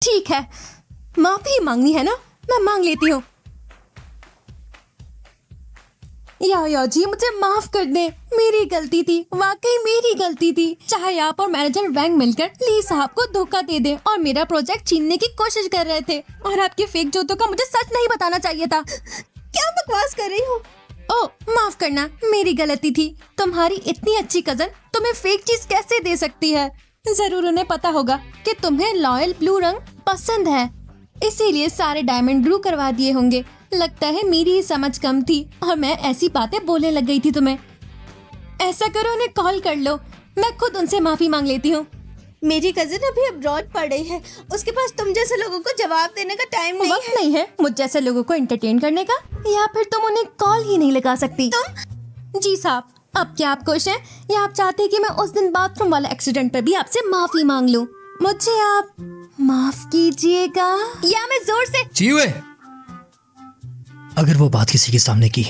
ठीक है, माफी मांगनी है ना, मैं मांग लेती हूँ। या जी मुझे माफ कर दे, मेरी गलती थी, वाकई मेरी गलती थी। चाहे आप और मैनेजर वैंग मिलकर ली साहब को धोखा दे दे और मेरा प्रोजेक्ट छीनने की कोशिश कर रहे थे, और आपके फेक जूतों का मुझे सच नहीं बताना चाहिए था। क्या बकवास कर रही हो? ओह माफ करना, मेरी गलती थी। तुम्हारी इतनी अच्छी कजन तुम्हें फेक चीज कैसे दे सकती है? जरूर उन्हें पता होगा कि तुम्हें रॉयल ब्लू रंग पसंद है, इसीलिए सारे डायमंड ब्लू करवा दिए होंगे। लगता है मेरी ही समझ कम थी और मैं ऐसी बातें बोलने लग गई थी तुम्हें। ऐसा करो, उन्हें कॉल कर लो, मैं खुद उनसे माफी मांग लेती हूँ। मेरी कजिन अभी अब्रॉड पड़ रही है, उसके पास तुम जैसे लोगों को जवाब देने का टाइम नहीं वक्त है। नहीं है मुझ जैसे लोगों को एंटरटेन करने का, या फिर तुम उन्हें कॉल ही नहीं लगा सकती? जी साहब, अब क्या आप खुश हैं या आप चाहते हैं कि मैं उस दिन बाथरूम वाला एक्सीडेंट पर भी आपसे माफी मांग लूं? मुझे आप माफ कीजिएगा, या मैं जोर से चीवे, अगर वो बात किसी के सामने की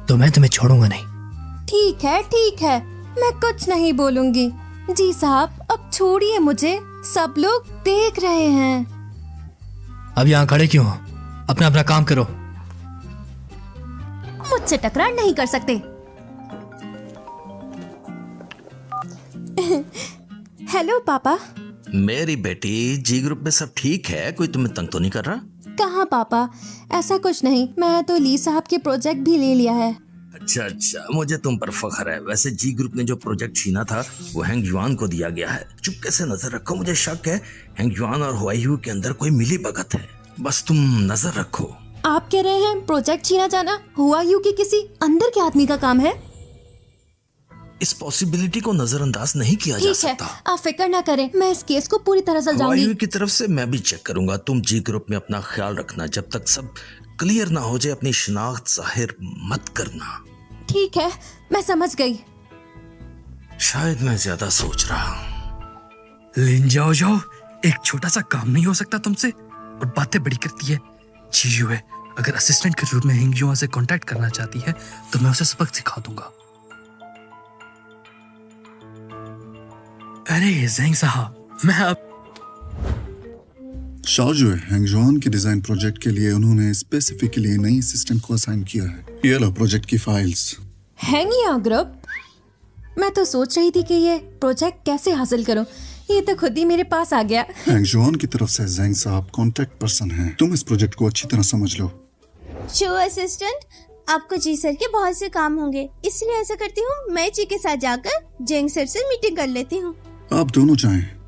तो मैं तुम्हें छोड़ूंगा नहीं। ठीक है, मैं कुछ नहीं बोलूंगी। जी साहब, अब छोड़िए मुझे, सब लोग देख रहे हैं। अब यहाँ खड़े क्यों हो? अपना अपना काम करो। मुझसे टकरार नहीं कर सकते। हेलो पापा। मेरी बेटी, जी ग्रुप में सब ठीक है? कोई तुम्हें तंग तो नहीं कर रहा? कहाँ पापा, ऐसा कुछ नहीं, मैं तो ली साहब के प्रोजेक्ट भी ले लिया है। अच्छा, मुझे तुम पर फख्र है। वैसे जी ग्रुप ने जो प्रोजेक्ट छीना था वो हैंग युआन को दिया गया है। चुपके से नजर रखो, मुझे शक है हैंग युआन और हुआईयू के अंदर कोई मिली भगत है, बस तुम नजर रखो। आप कह रहे हैं प्रोजेक्ट छीना जाना हुआईयू के किसी अंदर के आदमी का काम है? इस पॉसिबिलिटी को नजरअंदाज नहीं किया जा ठीक है, सकता। आप फिक्र ना करें, मैं इस केस को पूरी तरह सुलझाऊंगी। हुआईयू की तरफ से मैं भी चेक करूंगा। तुम जी ग्रुप में अपना ख्याल रखना, जब तक सब क्लियर ना हो जाए अपनी शिनाख्त जाहिर मत करना। ठीक है, मैं समझ गई। शायद मैं ज्यादा सोच रहा हूँ। लिन जाओ, एक छोटा सा काम नहीं हो सकता तुमसे, और बातें बड़ी करती है। चीजू है, अगर असिस्टेंट के रूप में हिंगयुआ से कांटेक्ट करना चाहती है तो मैं उसे सबक सिखा दूंगा। अरे जेंग साहब, मैं अब शाओजुए हैंगजुआन के डिजाइन प्रोजेक्ट के लिए उन्होंने स्पेसिफिकली नई असिस्टेंट को असाइन किया है। ये लो प्रोजेक्ट की फाइल्स। हैंगिया ग्रुप, मैं तो सोच रही थी कि ये प्रोजेक्ट कैसे हासिल करूं, ये तो खुद ही मेरे पास आ गया। हैंगजुआन की तरफ से जेंग साहब कांटेक्ट पर्सन हैं। तुम इस प्रोजेक्ट को अच्छी तरह समझ लो। शो असिस्टेंट, आपको जी सर के बहुत से काम होंगे, इसलिए ऐसा करती हूँ, मैं जी के साथ जाकर जेंग सर से मीटिंग कर लेती हूँ। आप दोनों चाहें।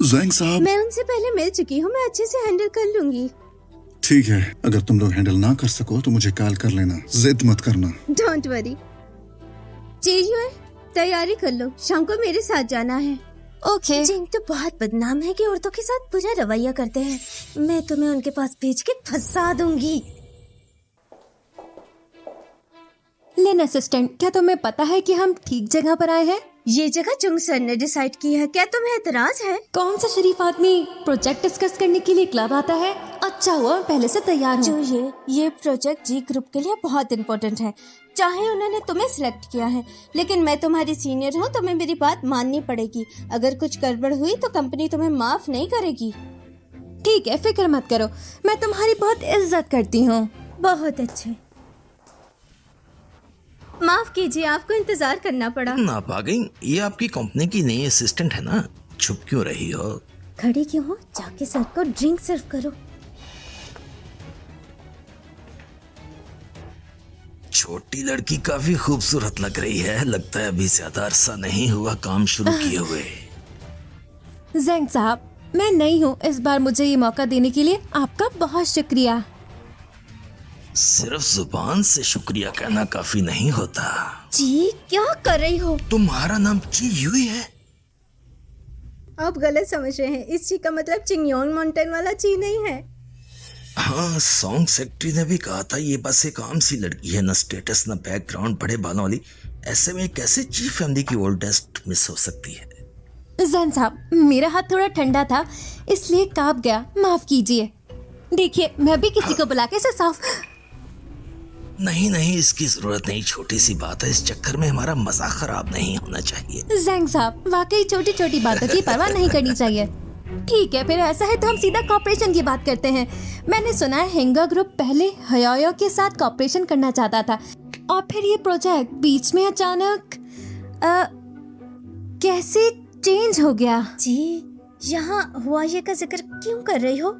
जेंग साहब, मैं उनसे पहले मिल चुकी हूँ, मैं अच्छे से हैंडल कर लूंगी। ठीक है, अगर तुम लोग हैंडल ना कर सको तो मुझे कॉल कर लेना, जिद मत करना। Don't worry. चीजू, तैयारी कर लो, शाम को मेरे साथ जाना है। ओके। जिंग तो बहुत बदनाम है कि औरतों के साथ बुरा रवैया करते हैं। मैं तुम्हें उनके पास भेज के फंसा दूंगी। लिन असिस्टेंट, क्या तुम्हें पता है कि हम ठीक जगह पर आए हैं? ये जगह जुंग सर ने डिसाइड की है, क्या तुम्हें एतराज है? कौन सा शरीफ आदमी प्रोजेक्ट डिस्कस करने के लिए क्लब आता है? अच्छा हुआ मैं पहले से तैयार जो हूँ। ये प्रोजेक्ट जी ग्रुप के लिए बहुत इम्पोर्टेंट है। चाहे उन्होंने तुम्हें सिलेक्ट किया है, लेकिन मैं तुम्हारी सीनियर हूँ, तुम्हें मेरी बात माननी पड़ेगी। अगर कुछ गड़बड़ हुई तो कंपनी तुम्हें माफ नहीं करेगी। ठीक है, फिक्र मत करो, मैं तुम्हारी बहुत इज्जत करती हूँ। बहुत अच्छे। माफ कीजिए, आपको इंतजार करना पड़ा। ना पा गई, ये आपकी कंपनी की नई असिस्टेंट है ना? छुप क्यों रही हो? खड़ी क्यों हो? जाके सर को ड्रिंक सर्व करो। छोटी लड़की काफी खूबसूरत लग रही है। लगता है अभी ज्यादा अरसा नहीं हुआ काम शुरू किए हुए। जेंग साहब, मैं नई हूँ, इस बार मुझे ये मौका देने के लिए आपका बहुत शुक्रिया। सिर्फ जुबान से शुक्रिया कहना काफी नहीं होता। जी, क्या कर रही हो? तुम्हारा नाम ची युई है? आप गलत समझ रहे हैं, इस ची का मतलब चिंगयोंग माउंटेन वाला ची नहीं है। हाँ, सॉन्ग सेक्रेटरी ने भी कहा था ये बस एक आम सी लड़की है, न स्टेटस न बैकग्राउंड, बड़े बालों वाली। ऐसे में कैसे चीफ फैमिली की ओल्डेस्ट मिस हो सकती है? जेन साहब, मेरा हाथ थोड़ा ठंडा था इसलिए कांप गया, माफ कीजिए। देखिए, मैं भी किसी को बुला के इसे साफ। नहीं, इसकी जरूरत नहीं, छोटी सी बात है, इस चक्कर में हमारा मजाक खराब नहीं होना चाहिए। जेंग साहब, वाकई छोटी छोटी बातों की परवाह नहीं करनी चाहिए। ठीक है, फिर ऐसा है तो हम सीधा कॉपरेशन की बात करते हैं। मैंने सुना है हेंगा ग्रुप पहले हयायो के साथ कॉपरेशन करना चाहता था और फिर ये प्रोजेक्ट बीच में अचानक कैसे चेंज हो गया। जी, यहाँ हुआये का जिक्र क्यों कर रही हो?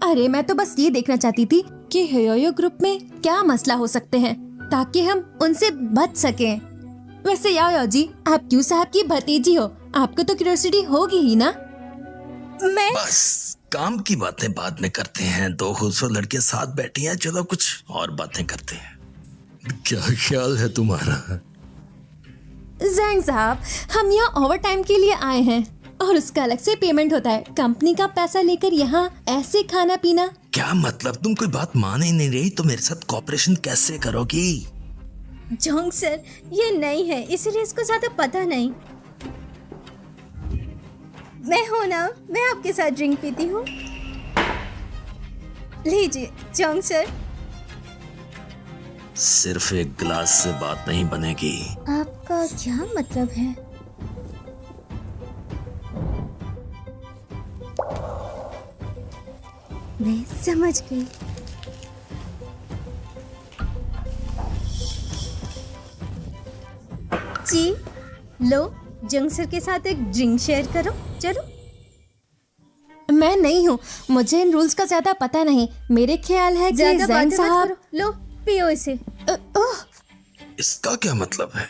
अरे मैं तो बस ये देखना चाहती थी कि हयायो ग्रुप में क्या मसला हो सकते हैं ताकि हम उनसे बच सकें। वैसे याओ जी, आप क्यों साहब की भतीजी हो, आपको तो क्यूरियोसिटी होगी ही ना। मैं बस काम की बातें बाद में करते हैं। दो खूबसूरत लड़कियां साथ बैठी हैं, चलो कुछ और बातें करते हैं। क्या ख्याल है तुम्हारा? जैंग साहब, हम यहाँ ओवर टाइम के लिए आए हैं और उसका अलग से पेमेंट होता है। कंपनी का पैसा लेकर यहाँ ऐसे खाना पीना। क्या मतलब, तुम कोई बात मान ही नहीं रही तो मेरे साथ कॉपरेशन कैसे करोगी? जोंग सर, ये नई है इसलिए इसको ज्यादा पता नहीं। मैं हूं ना, मैं आपके साथ ड्रिंक पीती हूँ। लीजिए जोंग सर। सिर्फ एक गिलास से बात नहीं बनेगी। आपका क्या मतलब है? मैं समझ गई। जी, लो जंग सर के साथ एक ड्रिंक शेयर करो। चलो। मैं नहीं हूँ, मुझे इन रूल्स का ज्यादा पता नहीं। मेरे ख्याल है कि ज्यादा जैंग बातें मत साहब करो, लो पियो इसे। ओह, इसका क्या मतलब है?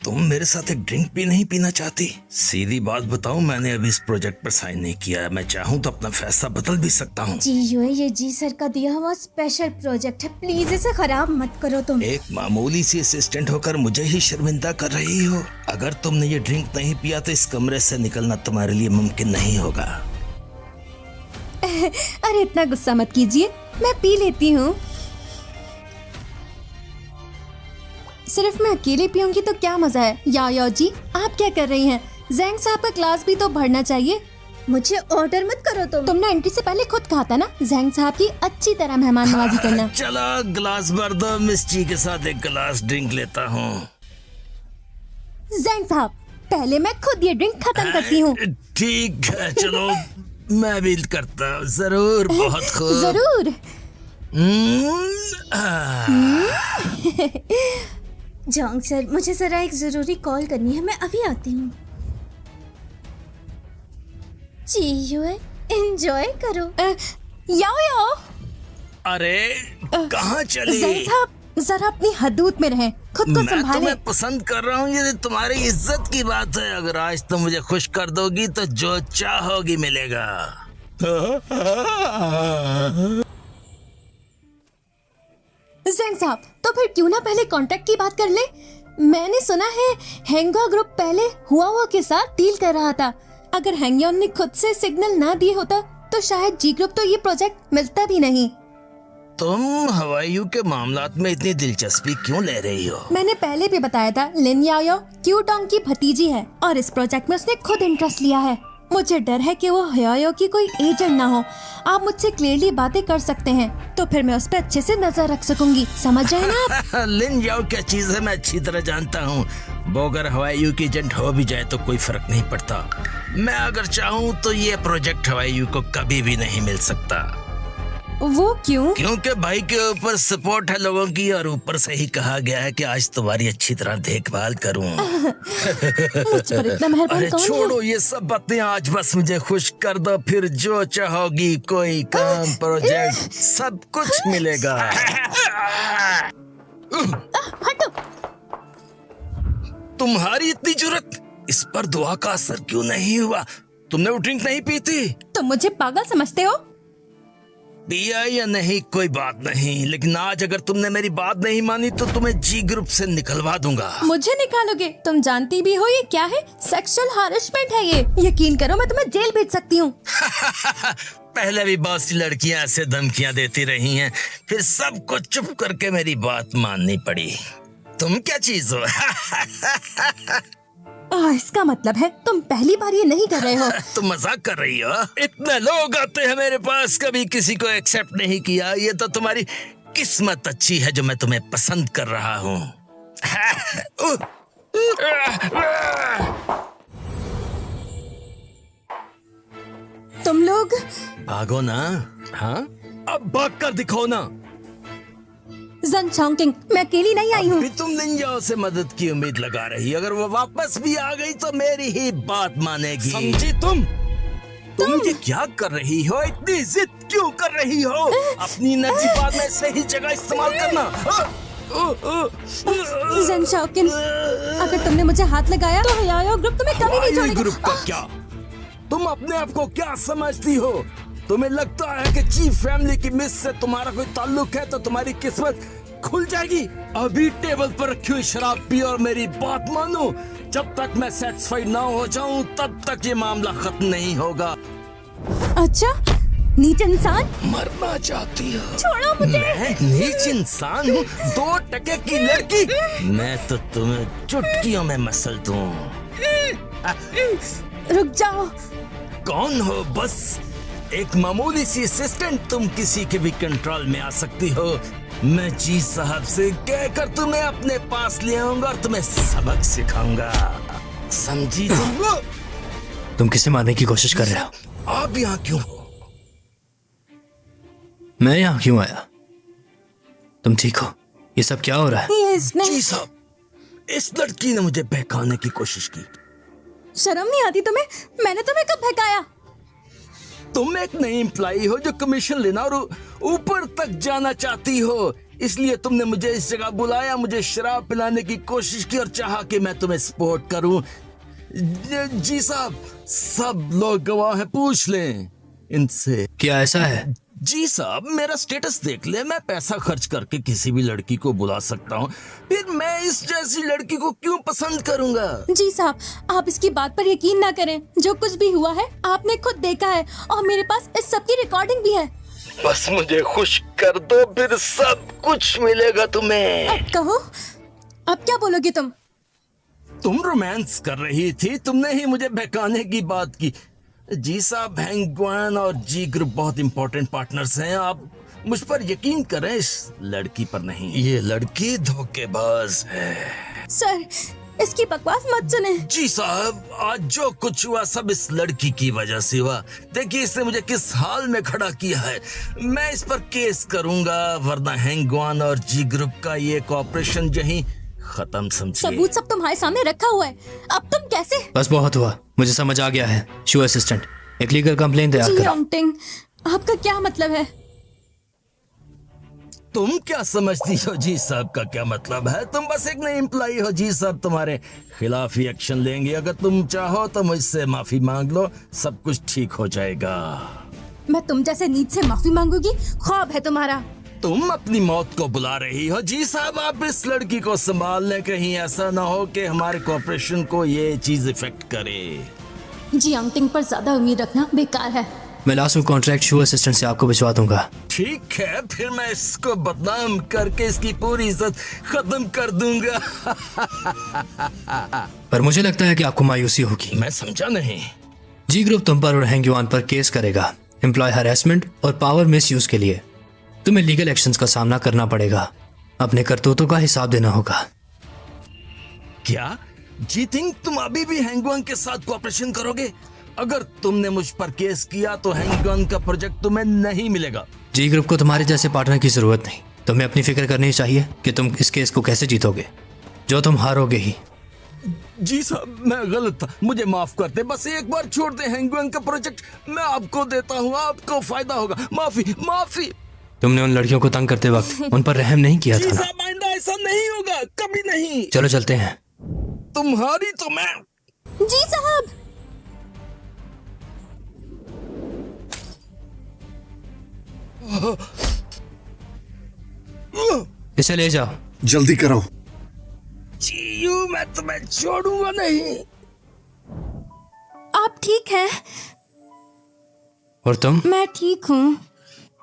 तुम मेरे साथ एक ड्रिंक भी नहीं पीना चाहती? सीधी बात बताऊं, मैंने अभी इस प्रोजेक्ट पर साइन नहीं किया है। मैं चाहूं तो अपना फैसला बदल भी सकता हूं। जी यूए, ये जी सर का दिया हुआ स्पेशल प्रोजेक्ट है, प्लीज इसे खराब मत करो तुम। एक मामूली सी असिस्टेंट होकर मुझे ही शर्मिंदा कर रही हो। अगर तुमने ये ड्रिंक नहीं पिया तो इस कमरे से निकलना तुम्हारे लिए मुमकिन नहीं होगा। अरे इतना गुस्सा मत कीजिए, मैं पी लेती हूँ। सिर्फ मैं अकेले पीऊंगी तो क्या मजा है। याओ जी, आप क्या कर रही हैं? जैंग साहब का क्लास भी तो भरना चाहिए। मुझे ऑर्डर मत करो तुम। तुमने एंट्री से पहले खुद कहा था ना, जैंग साहब की अच्छी तरह मेहमान नवाजी करना। चलो गिलास भर दो, मिस ची के साथ एक गिलास ड्रिंक लेता हूँ। जैंग साहब, पहले मैं खुद ये ड्रिंक खत्म करती हूँ। ठीक है, चलो मैं भी करता हूँ। जरूर, बहुत खूब। जरूर। जोंग सर, मुझे जरा एक जरूरी कॉल करनी है, मैं अभी आती हूँ। जी यूए, एंजॉय करो। याओ, अरे कहाँ चली? जैंग साहब जरा अपनी हदूद में रहें, खुद को मैं संभालें। तुम्हें पसंद कर रहा हूँ, ये तुम्हारी इज्जत की बात है। अगर आज तुम मुझे खुश कर दोगी तो जो चाहोगी मिलेगा। जैंग साहब, तो फिर क्यों ना पहले कॉन्ट्रैक्ट की बात कर ले। मैंने सुना है हेंगा ग्रुप पहले हुआ के साथ डील कर रहा था। अगर हैंगयोन ने खुद से सिग्नल ना दिए होता तो शायद जी ग्रुप तो ये प्रोजेक्ट मिलता भी नहीं। तुम हवाईयू के मामलात में इतनी दिलचस्पी क्यों ले रही हो? मैंने पहले भी बताया था, लिन याओ क्यूटोंग की भतीजी है और इस प्रोजेक्ट में उसने खुद इंटरेस्ट लिया है। मुझे डर है कि वो हयायो की कोई एजेंट ना हो। आप मुझसे क्लियरली बातें कर सकते हैं तो फिर मैं उस पर अच्छे से नजर रख सकूंगी, समझ रहे ना आप? लिन याओ क्या चीज है मैं अच्छी तरह जानता हूँ। वो अगर हवाईयू की एजेंट हो भी जाए तो कोई फर्क नहीं पड़ता। मैं अगर चाहूँ तो ये प्रोजेक्ट हवाईयू को कभी भी नहीं मिल सकता। वो क्यों? क्योंकि भाई के ऊपर सपोर्ट है लोगों की, और ऊपर से ही कहा गया है कि आज तुम्हारी अच्छी तरह देखभाल करूं। मुझ पर इतना मेहरबान अरे कौन है? छोड़ो ये सब बातें, आज बस मुझे खुश कर दो, फिर जो चाहोगी, कोई काम, प्रोजेक्ट, सब कुछ मिलेगा। हटो। तुम्हारी इतनी जुर्रत, इस पर दुआ का असर क्यों नहीं हुआ? तुमने वो ड्रिंक नहीं पी थी? तुम मुझे पागल समझते हो? पिया या नहीं कोई बात नहीं, लेकिन आज अगर तुमने मेरी बात नहीं मानी तो तुम्हें जी ग्रुप से निकलवा दूंगा। मुझे निकालोगे? तुम जानती भी हो ये क्या है? सेक्सुअल हैरेसमेंट है ये। यकीन करो मैं तुम्हें जेल भेज सकती हूँ। पहले भी बहुत सी लड़कियां ऐसे धमकियां देती रही हैं, फिर सबको चुप करके मेरी बात माननी पड़ी। तुम क्या चीज हो? इसका मतलब है तुम पहली बार ये नहीं कर रहे हो। तुम मजाक कर रही हो? इतने लोग आते हैं मेरे पास, कभी किसी को एक्सेप्ट नहीं किया। ये तो तुम्हारी किस्मत अच्छी है जो मैं तुम्हें पसंद कर रहा हूँ। तुम लोग भागो ना। हाँ, अब भाग कर दिखाओ ना। जन चोंगटिंग, मैं अकेली नहीं आई हूँ। अभी तुम निंजाओ से मदद की उम्मीद लगा रही, अगर वो वापस भी आ गई तो मेरी ही बात मानेगी, समझी तुम ये क्या कर रही हो? इतनी जिद क्यों कर रही हो? अपनी एनर्जी बाद में सही जगह इस्तेमाल करना। जन चोंगटिंग, अगर तुमने मुझे हाथ लगाया तो हयाओ ग्रुप तुम्हें कभी नहीं हवाई छोड़ेगा। ग्रुप का क्या? तुम अपने आप को क्या समझती हो? तुम्हें लगता है कि चीफ फैमिली की मिस से तुम्हारा कोई ताल्लुक है तो तुम्हारी किस्मत खुल जाएगी? अभी टेबल पर रखी हुई शराब पी और मेरी बात मानो। जब तक मैं सेटिस्फाइड ना हो जाऊं तब तक ये मामला खत्म नहीं होगा। अच्छा, नीच इंसान, मरना चाहती हो? छोड़ो मुझे। मैं नीच इंसान हूँ? 2 टके की लड़की? मैं तो तुम्हें चुटकियों में मसल दूं। रुक जाओ। कौन हो? बस एक मामूली सी असिस्टेंट, तुम किसी के भी कंट्रोल में आ सकती हो। मैं जी साहब से कहकर तुम्हें अपने पास ले आऊंगा और तुम्हें सबक सिखाऊंगा, समझी तुम? तुम किसे मारने की कोशिश कर रहे हो? आप यहाँ क्यों हो? मैं यहाँ क्यों आया? तुम ठीक हो? ये सब क्या हो रहा है? ये इसने जी साहब, इस लड़की ने मुझे बहकाने की कोशिश की। शर्म नहीं आती तुम्हें? मैंने तुम्हें कब बहकाया? तुम एक नई एम्प्लॉई हो जो कमीशन लेना और ऊपर तक जाना चाहती हो, इसलिए तुमने मुझे इस जगह बुलाया, मुझे शराब पिलाने की कोशिश की और चाहा कि मैं तुम्हें सपोर्ट करूं। जी साहब, सब लोग गवाह हैं, पूछ लें इनसे। क्या ऐसा है? जी साहब, मेरा स्टेटस देख ले, मैं पैसा खर्च करके किसी भी लड़की को बुला सकता हूँ, फिर मैं इस जैसी लड़की को क्यों पसंद करूंगा? जी साहब, आप इसकी बात पर यकीन ना करें। जो कुछ भी हुआ है आपने खुद देखा है और मेरे पास इस सब की रिकॉर्डिंग भी है। बस मुझे खुश कर दो, फिर सब कुछ मिलेगा तुम्हें। अब कहो, अब क्या बोलोगे तुम? तुम रोमांस कर रही थी, तुमने ही मुझे बहकाने की बात की। जी साहब, हैंगग्वान और जी ग्रुप बहुत इंपॉर्टेंट पार्टनर्स हैं, आप मुझ पर यकीन करें, इस लड़की पर नहीं। ये लड़की धोखेबाज है। सर, इसकी बकवास मत सुने। जी साहब, आज जो कुछ हुआ सब इस लड़की की वजह से हुआ। देखिए इसने मुझे किस हाल में खड़ा किया है। मैं इस पर केस करूंगा, वरना हैंगग्वान और जी ग्रुप का ये कॉपरेशन यहीं खत्म, समझिए। सबूत सब तुम्हारे सामने रखा हुआ है, अब तुम कैसे? बस बहुत हुआ, मुझे समझ आ गया है। शू असिस्टेंट, एक लीगल कंप्लेंट तैयार जी करो। चोंगटिंग, आपका क्या मतलब है? तुम क्या समझती हो जी साहब का क्या मतलब है? तुम बस एक नई एम्प्लॉई हो, जी साहब तुम्हारे खिलाफ ही एक्शन लेंगे। अगर तुम चाहो तो मुझसे माफी मांग लो, सब कुछ ठीक हो जाएगा। मैं तुम जैसे नीच से माफी मांगूंगी? ख्वाब है तुम्हारा। तुम अपनी मौत को बुला रही हो। जी साहब, आप इस लड़की को संभाल लें, कहीं ऐसा ना हो कि हमारे कॉर्पोरेशन को ये चीज इफेक्ट करे। जी चोंगटिंग पर ज्यादा उम्मीद रखना बेकार है। मैं लास्ट में कॉन्ट्रैक्ट शू असिस्टेंट से आपको भिजवा दूंगा। ठीक है, फिर मैं इसको बदनाम करके इसकी पूरी इज्जत खत्म कर दूंगा। पर मुझे लगता है कि आपको मायूसी होगी। मैं समझा नहीं। जी ग्रुप तुम पर और हैंगग्वान पर केस करेगा, एम्प्लॉय हरेसमेंट और पावर मिसयूज के लिए। तुम्हें लीगल एक्शंस का सामना करना पड़ेगा, अपने करतूतों का हिसाब देना होगा। क्या जी थिंक तुम अभी भी हैंगग्वान के साथ कोऑपरेशन करोगे? अगर तुमने मुझ पर केस किया तो हैंगग्वान का प्रोजेक्ट तुम्हें नहीं मिलेगा। जी ग्रुप को तुम्हारे जैसे पार्टनर की जरूरत नहीं। तुम्हें अपनी फिक्र करनी चाहिए कि तुम इस केस को कैसे जीतोगे, जो तुम हारोगे ही। जी साहब, मैं गलत था, मुझे माफ कर दे। बस एक बार छोड़ दे, हैंगग्वान का प्रोजेक्ट मैं आपको देता हूँ, आपको फायदा होगा। माफी माफी। तुमने उन लड़कियों को तंग करते वक्त उन पर रहम नहीं किया जी था ना? साहब, आइंदा ऐसा नहीं होगा, कभी नहीं। चलो चलते हैं। तुम्हारी तो मैं। जी साहब, इसे ले जाओ। जल्दी करो। जीयू, मैं तुम्हें छोड़ूंगा नहीं। आप ठीक हैं? और तुम? मैं ठीक हूँ।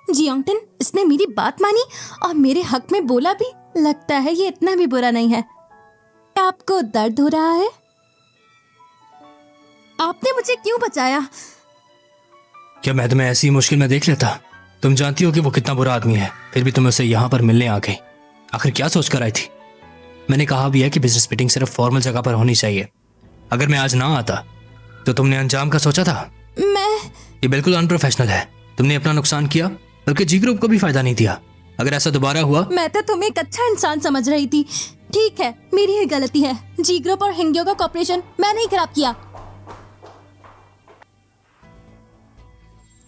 जी चोंगटिंग, इसने मेरी बात मानी और मेरे हक में बोला भी। लगता है ये इतना भी बुरा नहीं है। आपको दर्द हो रहा है? आपने मुझे क्यों बचाया? क्या मैं तुम्हें ऐसी मुश्किल में देख लेता? तुम जानती हो कि वो कितना बुरा आदमी है, फिर भी तुम उसे यहाँ पर मिलने आ गई। आखिर क्या सोच कर आई थी? मैंने कहा भी है कि बिजनेस मीटिंग सिर्फ फॉर्मल जगह पर होनी चाहिए। अगर मैं आज ना आता तो तुमने अंजाम का सोचा था? मैं ये बिल्कुल अनप्रोफेशनल है। तुमने अपना नुकसान किया, बल्कि जी ग्रुप को भी फायदा नहीं दिया। अगर ऐसा दोबारा हुआ। मैं तो तुम्हें एक अच्छा इंसान समझ रही थी। ठीक है, मेरी ही गलती है। जी ग्रुप और हिंग्यो का कॉर्पोरेशन मैंने ही खराब किया।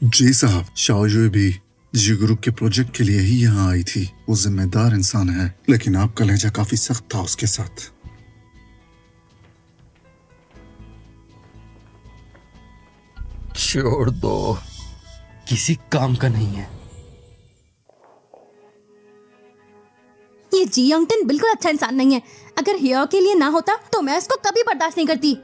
जी साहब, शाओजुए भी जी ग्रुप के प्रोजेक्ट के लिए ही यहाँ आई थी। वो जिम्मेदार इंसान है, लेकिन आपका लहजा काफी सख्त था उसके साथ। छोड़ दो। किसी काम का नहीं है। ये जी यंगटन बिल्कुल अच्छा इंसान नहीं है। अगर हियो के लिए ना होता तो मैं इसको कभी बर्दाश्त नहीं करती।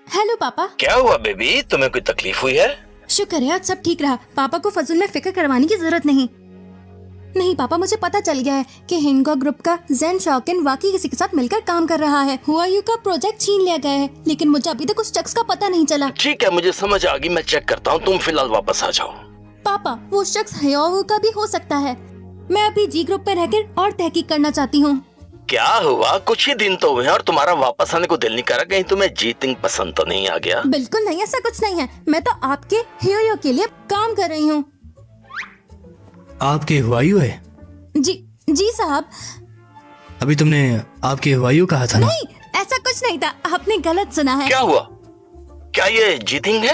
हेलो पापा। क्या हुआ बेबी, तुम्हें कोई तकलीफ हुई है? शुक्र है आज सब ठीक रहा। पापा को फजूल में फिक्र करवाने की जरूरत नहीं। नहीं पापा, मुझे पता चल गया है कि हिंगो ग्रुप का जेन शाओकिन वाकई किसी के साथ मिलकर काम कर रहा है। हुआयू का प्रोजेक्ट छीन लिया गया है, लेकिन मुझे अभी तक उस शख्स का पता नहीं चला। ठीक है, मुझे समझ आ गई, मैं चेक करता हूँ। तुम फिलहाल वापस आ जाओ। पापा, वो शख्स हियो का भी हो सकता है। मैं अभी जी ग्रुप पे रहकर और तहकीक करना चाहती हूँ। क्या हुआ? कुछ ही दिन तो हुए और तुम्हारा वापस आने को दिल नहीं कर रहा? कहीं तुम्हें जीतिंग पसंद तो नहीं आ गया? बिल्कुल नहीं, ऐसा कुछ नहीं है। मैं तो आपके हियो के लिए काम कर रही हूँ। आपके हुआयू है? जी साहब। अभी तुमने आपके हुआयू कहा था ना? नहीं, ऐसा कुछ नहीं था, आपने गलत सुना है। क्या हुआ? क्या ये जीतिंग है?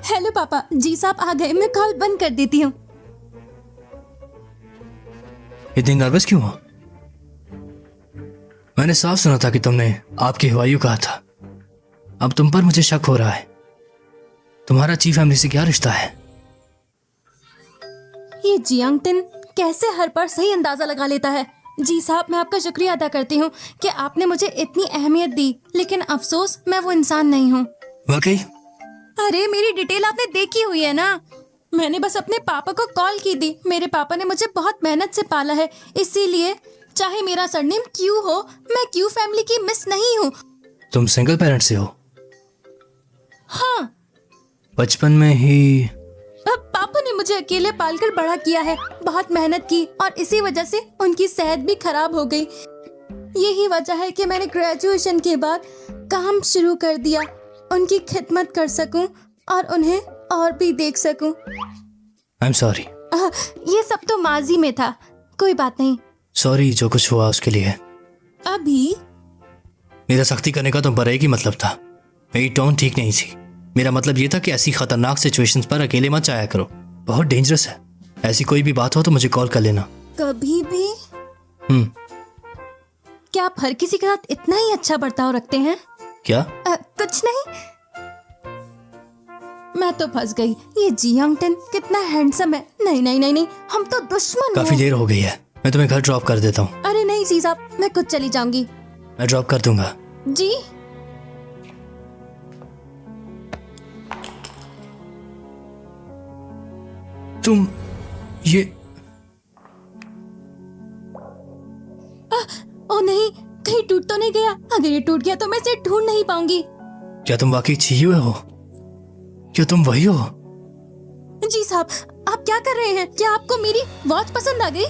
हेलो पापा, जी साहब आ गए। मैं कॉल बंद कर देती हूँ। इतनी नर्वस क्यों हो? मैंने साफ सुना था कि तुमने आपके हुआयू कहा था। अब तुम पर मुझे शक हो रहा है। तुम्हारा चीफ फैमिली से क्या रिश्ता है? ये जियांगटिन कैसे हर बार सही अंदाजा लगा लेता है। जी साहब, मैं आपका शुक्रिया अदा करती हूँ कि आपने मुझे इतनी अहमियत दी, लेकिन अफसोस मैं वो इंसान नहीं हूँ। वाकई? अरे मेरी डिटेल आपने देखी हुई है ना। मैंने बस अपने पापा को कॉल की थी। मेरे पापा ने मुझे बहुत मेहनत से पाला है, इसीलिए चाहे मेरा सरनेम क्यू हो, मैं क्यू फैमिली की मिस नहीं हूँ। तुम सिंगल पेरेंट से हो? हाँ। बचपन में ही? पापा ने मुझे अकेले पालकर बड़ा किया है, बहुत मेहनत की, और इसी वजह से उनकी सेहत भी खराब हो गई। यही वजह है कि मैंने ग्रेजुएशन के बाद काम शुरू कर दिया, उनकी खिदमत कर सकूं और उन्हें और भी देख सकूं। I am sorry. ये सब तो माजी में था, कोई बात नहीं। सॉरी जो कुछ हुआ उसके लिए। अभी मेरा सख्ती करने का तुम पर एक ही मतलब था। मेरी टोन ठीक नहीं थी। मेरा मतलब ये था कि ऐसी खतरनाक सिचुएशंस पर अकेले मत जाया करो, बहुत डेंजरस है। ऐसी कोई भी बात हो तो मुझे कॉल कर लेना। कभी भी? क्या आप हर किसी के साथ इतना ही अच्छा बर्ताव रखते हैं? क्या? कुछ नहीं, मैं तो फंस गई। ये जियांगटिन कितना हैंडसम है। नहीं नहीं नहीं नहीं, हम तो दुश्मन हैं। काफी देर हो गई है, मैं तुम्हें घर ड्रॉप कर देता हूँ। अरे नहीं जी साहब, मैं खुद चली जाऊंगी। मैं ड्रॉप कर दूंगा। जी। तुम ये ओ नहीं, कहीं टूट तो नहीं गया? अगर ये टूट गया तो मैं इसे ढूंढ नहीं पाऊंगी। क्या तुम वाकई छिए हुए हो? क्या तुम वही हो? जी साहब, आप क्या कर रहे हैं? क्या आपको मेरी वॉच पसंद आ गई?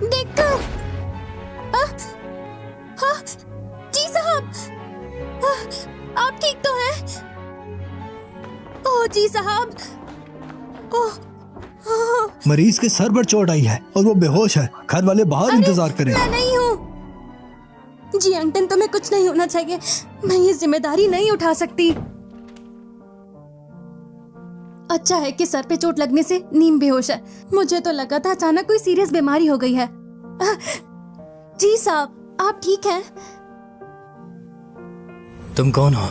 देखकर जी साहब, आप ठीक तो हैं? ओह जी साहब, ओह मरीज के सर पर चोट आई है और वो बेहोश है। घर वाले बाहर इंतजार करें। मैं नहीं हूँ। जी अंकल, तुम्हें कुछ नहीं होना चाहिए। मैं ये जिम्मेदारी नहीं उठा सकती। अच्छा है कि सर पे चोट लगने से नीम बेहोश है। मुझे तो लगा था अचानक कोई सीरियस बीमारी हो गई है। जी साहब, आप ठीक हैं? तुम कौन हो?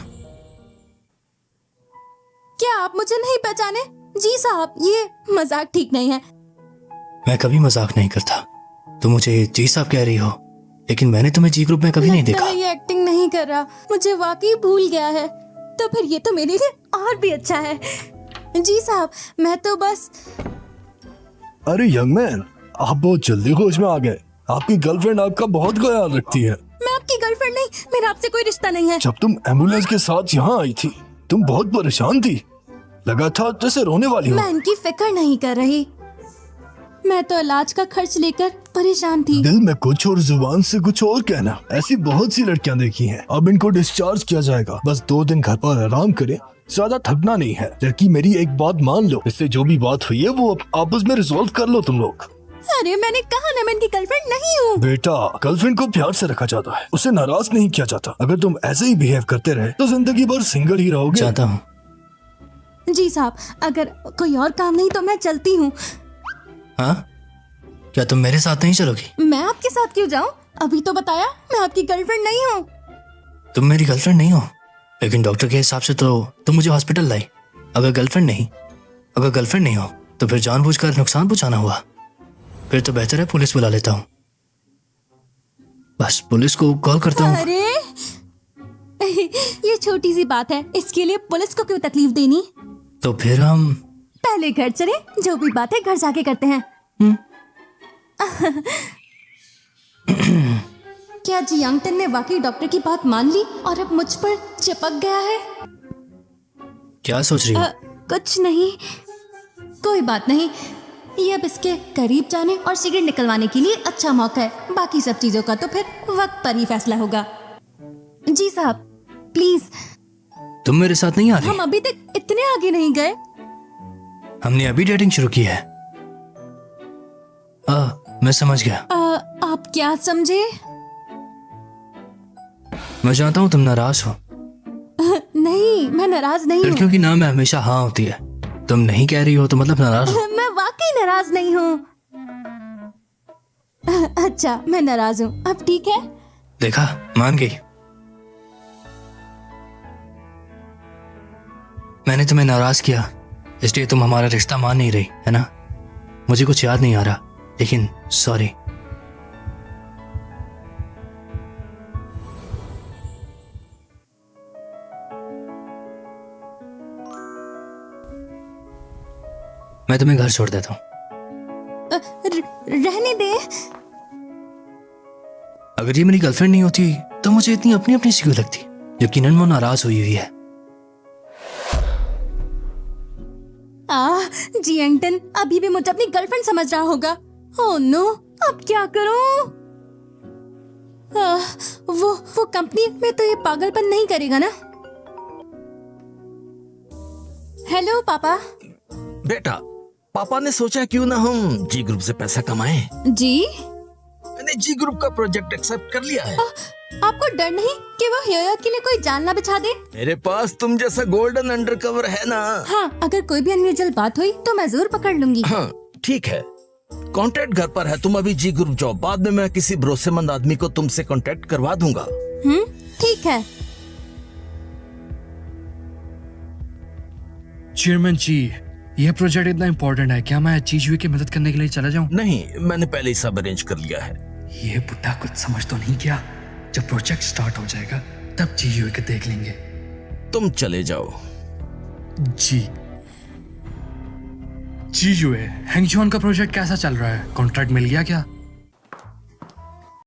क्या आप मुझे नहीं पहचाने? जी साहब, ये मजाक ठीक नहीं है। मैं कभी मजाक नहीं करता। तुम मुझे जी साहब कह रही हो, लेकिन मैंने तुम्हें जी ग्रुप में कभी नहीं लगता देखा। है ये एक्टिंग नहीं कर रहा, मुझे वाकई भूल गया है। तो फिर ये तो मेरे लिए और भी अच्छा है। जी साहब, मैं तो बस। अरे यंग मैन, आप बहुत जल्दी होश में आ गए। आपकी गर्लफ्रेंड आपका बहुत ख्याल रखती है। मैं आपकी गर्लफ्रेंड नहीं, मेरा आपसे कोई रिश्ता नहीं है। जब तुम एम्बुलेंस के साथ यहाँ आई थी, तुम बहुत परेशान थी। लगा था जैसे रोने वाली हो। मैं इनकी फिक्र नहीं कर रही। मैं तो इलाज का खर्च लेकर परेशान थी। दिल में कुछ और जुबान से कुछ और कहना। ऐसी बहुत सी लड़कियां देखी हैं। अब इनको डिस्चार्ज किया जाएगा। बस 2 दिन घर पर आराम करें, ज्यादा थकना नहीं है। लड़की मेरी एक बात मान लो, इससे जो भी बात हुई है वो आपस में रिजॉल्व कर लो तुम लोग। अरे मैंने कहा ना मैं इनकी गर्लफ्रेंड नहीं हूँ। बेटा, गर्लफ्रेंड को प्यार से रखा जाता है, उसे नाराज नहीं किया जाता। अगर तुम ऐसे ही बिहेव करते रहे तो जिंदगी भर सिंगल ही रहोगे। चाहता हूँ। जी साहब, अगर कोई और काम नहीं तो मैं चलती हूँ। हाँ, क्या तुम मेरे साथ नहीं चलोगी? मैं आपके साथ क्यों जाऊँ? अभी तो बताया मैं आपकी गर्लफ्रेंड नहीं हूँ। तुम मेरी गर्लफ्रेंड नहीं हो, लेकिन डॉक्टर के हिसाब से तो तुम मुझे हॉस्पिटल लाई। अगर गर्लफ्रेंड नहीं हो तो फिर जानबूझकर नुकसान पहुंचाना हुआ। फिर तो बेहतर है पुलिस बुला लेता हूँ। बस पुलिस को कॉल करता हूँ। अरे ये छोटी सी बात है, इसके लिए पुलिस को क्यों तकलीफ देनी? तो फिर हम पहले घर चले, जो भी बात है घर जाके करते हैं। क्या जियांगटन ने वाकई डॉक्टर की बात मान ली और अब मुझ पर चिपक गया है? क्या सोच रही हो? कुछ नहीं, कोई बात नहीं। ये अब इसके करीब जाने और सिगरेट निकलवाने के लिए अच्छा मौका है। बाकी सब चीजों का तो फिर वक्त पर ही फैसला होगा। जी साहब, प्लीज। तुम मेरे साथ नहीं आ रही? हम अभी तक इतने आगे नहीं गए। हमने अभी डेटिंग शुरू की है। मैं समझ गया। आप क्या समझे? मैं जानता हूँ तुम नाराज हो। नहीं, मैं नाराज नहीं हूँ। लड़कियों की नाम में हमेशा हाँ होती है। तुम नहीं कह रही हो तो मतलब नाराज हो। मैं वाकई नाराज नहीं हूँ। अच्छा, मैं नाराज हूँ। अब ठीक है। देखा, मान गई। मैंने तुम्हें नाराज किया, इसलिए तुम हमारा रिश्ता मान नहीं रही है ना? मुझे कुछ याद नहीं आ रहा, लेकिन सॉरी। मैं तुम्हें घर छोड़ देता हूँ। रहने दे। अगर ये मेरी गर्लफ्रेंड नहीं होती तो मुझे इतनी अपनी अपनी सी क्यों लगती? यकीनन वो नाराज हुई है। जियांगटन अभी भी मुझे अपनी गर्लफ्रेंड समझ रहा होगा। ओह नो, अब क्या करूं? वो कंपनी में तो ये पागलपन नहीं करेगा ना? हेलो पापा। बेटा, पापा ने सोचा क्यों ना हम जी ग्रुप से पैसा कमाएं। जी? मैंने जी ग्रुप का प्रोजेक्ट एक्सेप्ट कर लिया है। आपको डर नहीं कि वो ह्योया के लिए कोई जान ना बिछा दे? मेरे पास तुम जैसा गोल्डन अंडरकवर है ना। हाँ, अगर कोई भी अनयूजुअल बात हुई तो मैं जरूर पकड़ लूंगी। हाँ ठीक है, कॉन्ट्रैक्ट घर पर है। तुम अभी जी ग्रुप जाओ, बाद में मैं किसी भरोसेमंद आदमी को तुमसे कॉन्टेक्ट करवा दूंगा। ठीक है। चेयरमैन जी, यह प्रोजेक्ट इतना इम्पोर्टेंट है, क्या मैं चीजुए की मदद करने के लिए चला जाऊं? नहीं, मैंने पहले ही सब अरेंज कर लिया है। ये बुड्ढा कुछ समझ तो नहीं किया। जब प्रोजेक्ट स्टार्ट हो जाएगा तब चीजुए के देख लेंगे। तुम चले जाओ। जी चीजुए, हैंगजुआन का प्रोजेक्ट कैसा चल रहा है? कॉन्ट्रैक्ट मिल गया क्या?